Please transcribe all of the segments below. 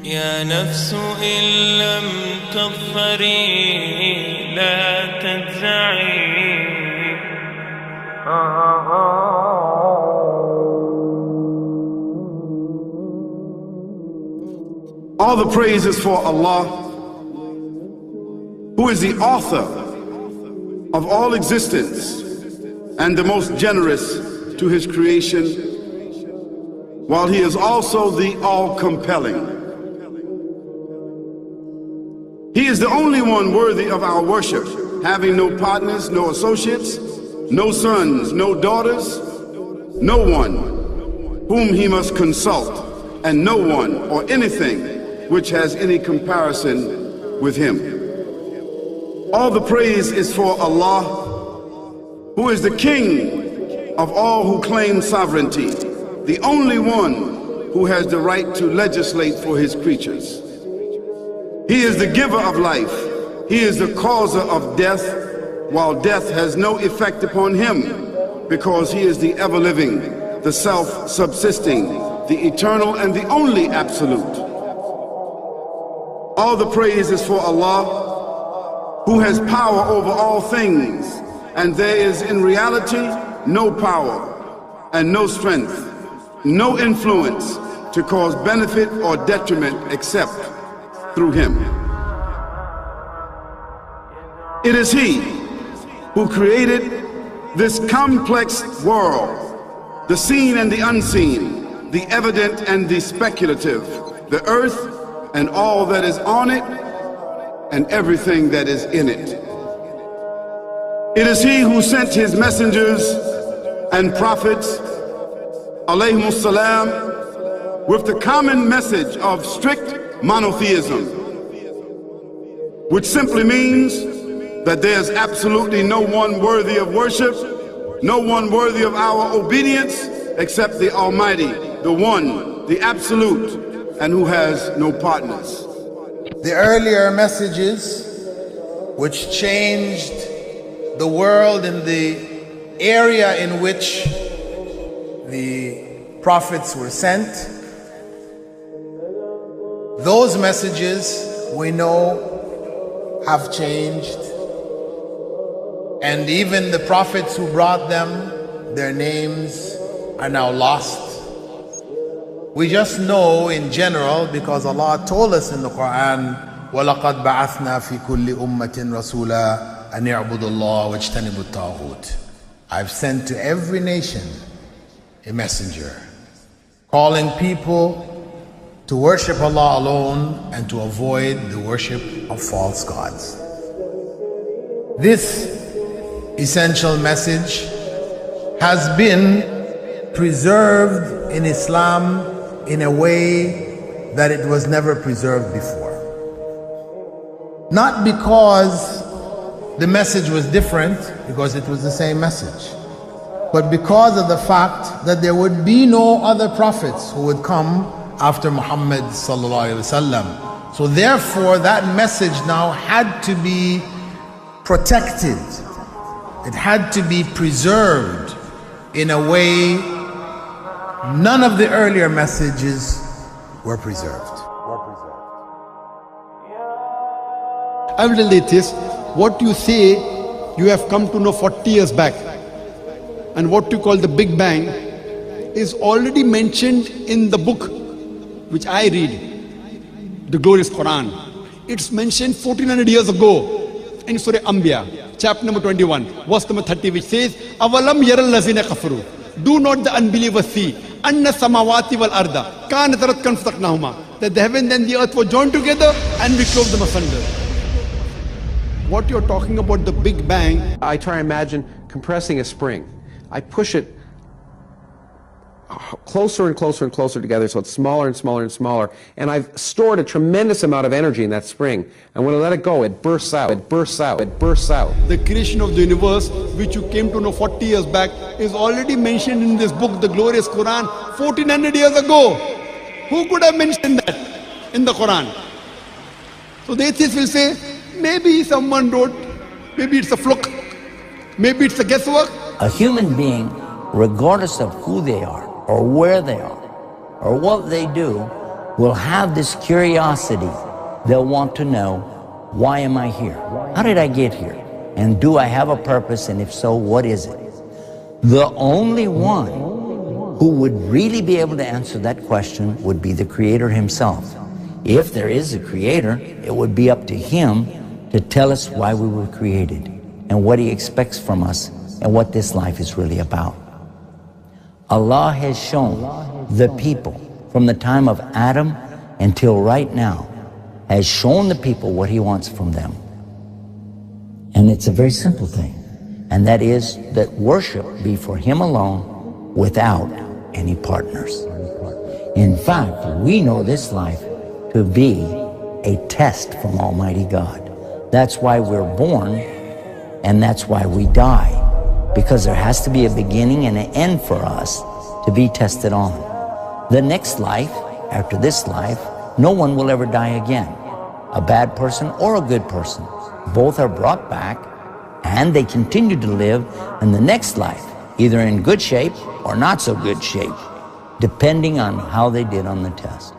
يا نفس إن لم تظفري لا تجزعي. All the praise is for Allah, who is the author of all existence and the most generous to his creation, while he is also the all-compelling. He is the only one worthy of our worship, having no partners, no associates, no sons, no daughters, no one whom he must consult, and no one or anything which has any comparison with him. All the praise is for Allah, who is the King of all who claim sovereignty, the only one who has the right to legislate for his creatures. He is the giver of life. He is the causer of death, while death has no effect upon him, because he is the ever-living, the self-subsisting, the eternal and the only absolute. All the praise is for Allah, who has power over all things, and there is in reality no power and no strength, no influence to cause benefit or detriment except through him. It is he who created this complex world, the seen and the unseen, the evident and the speculative, the earth and all that is on it and everything that is in it. It is he who sent his messengers and prophets, alayhimus salam, with the common message of strict monotheism, which simply means that there's absolutely no one worthy of worship, no one worthy of our obedience except the Almighty, the One, the Absolute, and who has no partners. The earlier messages which changed the world in the area in which the prophets were sent, those messages we know have changed, and even the prophets who brought them, their names are now lost. We just know in general because Allah told us in the Quran, وَلَقَدْ بَعَثْنَا فِي كُلِّ أُمَّةٍ رَسُولًا أَنْ يَعْبُدُوا اللَّهَ وَاجْتَنِبُوا الطَّاغُوتَ. I've sent to every nation a messenger, calling people to worship Allah alone and to avoid the worship of false gods. This essential message has been preserved in Islam in a way that it was never preserved before. Not because the message was different, because it was the same message, but because of the fact that there would be no other prophets who would come after Muhammad sallallahu alaihi wasallam. So therefore that message now had to be protected. It had to be preserved in a way none of the earlier messages were preserved. I will tell you this, what you say you have come to know 40 years back, and what you call the Big Bang is already mentioned in the book which I read, the glorious Quran. It's mentioned 1400 years ago in Surah Anbiya, chapter number 21, verse number 30, which says, Avalam yaral lazina kafaru. Do not the unbelievers see, anna samawati wal arda, kanat ratkan fataqnahuma, that the heaven and the earth were joined together and we clove them asunder. What you're talking about, the Big Bang, I try to imagine compressing a spring. I push it closer and closer and closer together, so it's smaller and smaller and smaller. And I've stored a tremendous amount of energy in that spring. And when I let it go, it bursts out, it bursts out, it bursts out. The creation of the universe, which you came to know 40 years back, is already mentioned in this book, the glorious Quran, 1400 years ago. Who could have mentioned that in the Quran? So the atheists will say, maybe someone wrote, maybe it's a fluke, maybe it's a guesswork. A human being, regardless of who they are, or where they are, or what they do, will have this curiosity. They'll want to know, why am I here? How did I get here? And do I have a purpose? And if so, what is it? The only one who would really be able to answer that question would be the Creator himself. If there is a Creator, it would be up to him to tell us why we were created and what he expects from us and what this life is really about. Allah has shown the people from the time of Adam until right now, has shown the people what he wants from them. And it's a very simple thing, and that is that worship be for him alone without any partners. In fact, we know this life to be a test from Almighty God. That's why we're born, and that's why we die, because there has to be a beginning and an end for us to be tested on. The next life, after this life, no one will ever die again. A bad person or a good person. Both are brought back and they continue to live in the next life, either in good shape or not so good shape, depending on how they did on the test.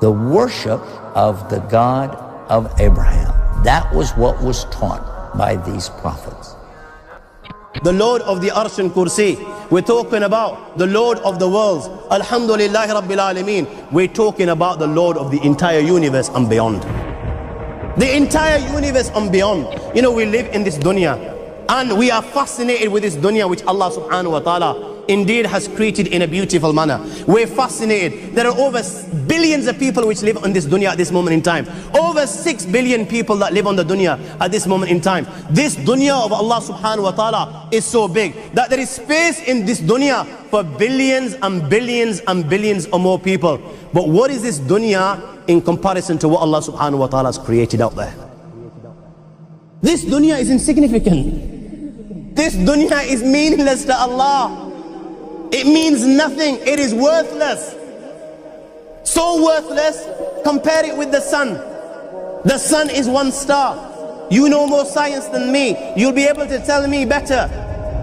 The worship of the God of Abraham, that was what was taught by these prophets. The Lord of the Arsh and Kursi. We're talking about the Lord of the worlds. Alhamdulillah Rabbil Alameen. We're talking about the Lord of the entire universe and beyond. The entire universe and beyond. You know, we live in this dunya and we are fascinated with this dunya which Allah subhanahu wa ta'ala indeed has created in a beautiful manner. We're fascinated. There are over billions of people which live on this dunya at this moment in time. Over 6 billion people that live on the dunya at this moment in time. This dunya of Allah subhanahu wa ta'ala is so big that there is space in this dunya for billions and billions and billions or more people. But what is this dunya in comparison to what Allah subhanahu wa ta'ala has created out there? This dunya is insignificant. This dunya is meaningless to Allah. It means nothing. It is worthless. So worthless, compare it with the sun. The sun is one star. You know more science than me. You'll be able to tell me better.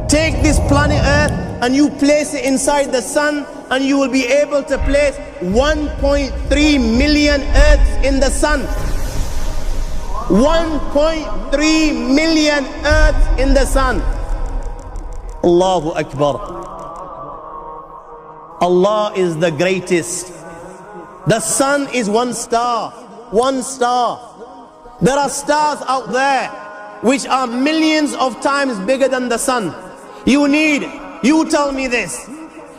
Take this planet Earth and you place it inside the sun, and you will be able to place 1.3 million Earths in the sun. 1.3 million Earths in the sun. Allahu Akbar. Allah is the greatest. The sun is one star. One star. There are stars out there which are millions of times bigger than the sun. You tell me this,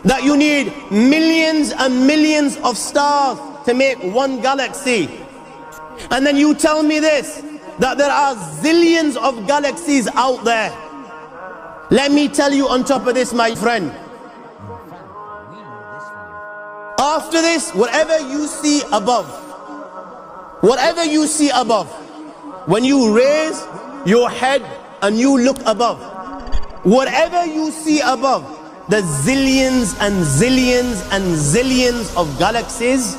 that you need millions and millions of stars to make one galaxy. And then you tell me this, that there are zillions of galaxies out there. Let me tell you on top of this, my friend. After this, whatever you see above, when you raise your head and you look above, whatever you see above, the zillions and zillions and zillions of galaxies,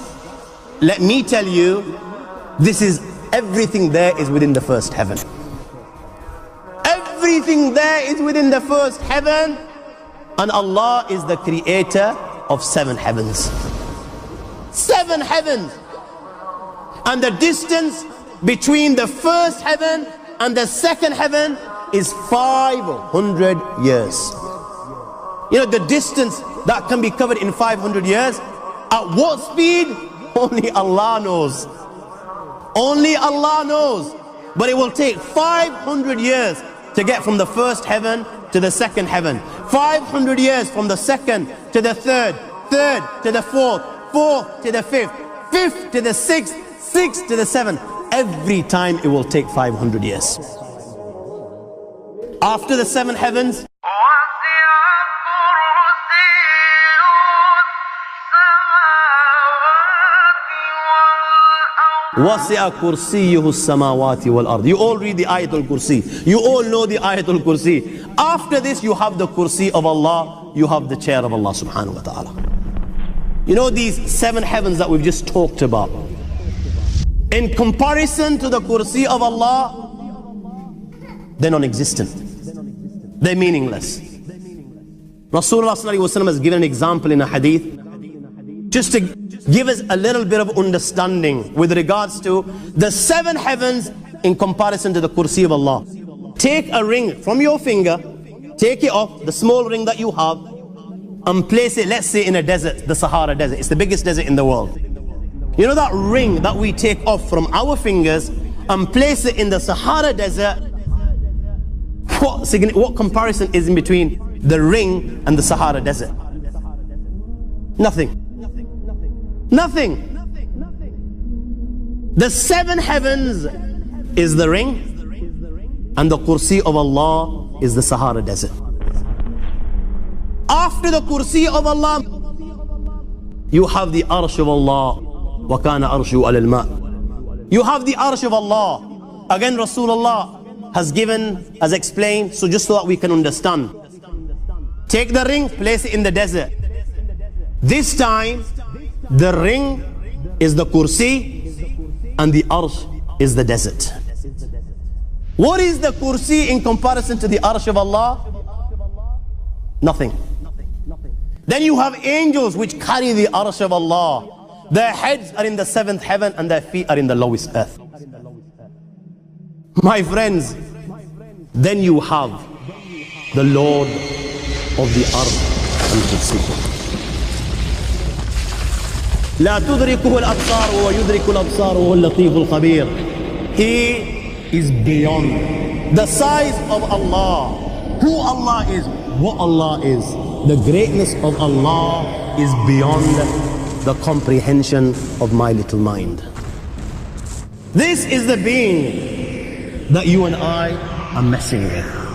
let me tell you, this is everything there is within the first heaven. Everything there is within the first heaven, and Allah is the creator of 7 heavens. 7 heavens. And the distance between the first heaven and the second heaven is 500 years. You know, the distance that can be covered in 500 years, at what speed? Only Allah knows. Only Allah knows. But it will take 500 years to get from the first heaven to the second heaven. 500 years from the second to the third, third to the fourth, fourth to the fifth, fifth to the sixth, sixth to the seventh. Every time it will take 500 years. After the 7 heavens, وَسِعَ كُرْسِيُّهُ السَّمَاوَاتِ وَالْأَرْضِ. You all read the Ayatul Kursi. You all know the Ayatul Kursi. After this, you have the Kursi of Allah. You have the chair of Allah subhanahu wa ta'ala. You know these 7 heavens that we've just talked about? In comparison to the Kursi of Allah, they're non-existent. They're meaningless. Rasulullah sallallahu alaihi wasallam has given an example in a hadith just to give us a little bit of understanding with regards to the 7 heavens in comparison to the Kursi of Allah. Take a ring from your finger, take it off, the small ring that you have, and place it, let's say, in a desert, the Sahara Desert. It's the biggest desert in the world. You know that ring that we take off from our fingers and place it in the Sahara Desert? What comparison is in between the ring and the Sahara Desert? Nothing. Nothing. The 7 heavens is the ring, and the Kursi of Allah is the Sahara Desert. After the Kursi of Allah, you have the Arsh of Allah. وَكَانَ أَرْشُهُ عَلَى الْمَاءِ. You have the Arsh of Allah. Again, Rasulullah has explained, so just so that we can understand. Take the ring, place it in the desert. This time, the ring is the Kursi and the Arsh is the desert. What is the Kursi in comparison to the Arsh of Allah? Nothing. Then you have angels which carry the Arsh of Allah. Their heads are in the 7th heaven and their feet are in the lowest earth. My friends, then you have the Lord of the Arsh and Kursi. لا تدركه الأبصار وهو يدرك الأبصار وهو اللطيف الخبير. He is beyond the size of Allah, who Allah is, what Allah is. The greatness of Allah is beyond the comprehension of my little mind. This is the being that you and I are messing with.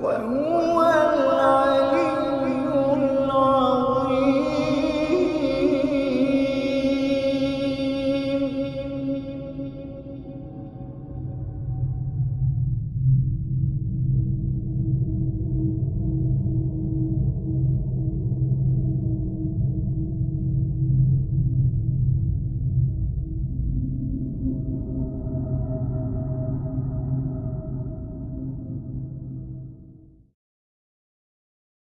وهو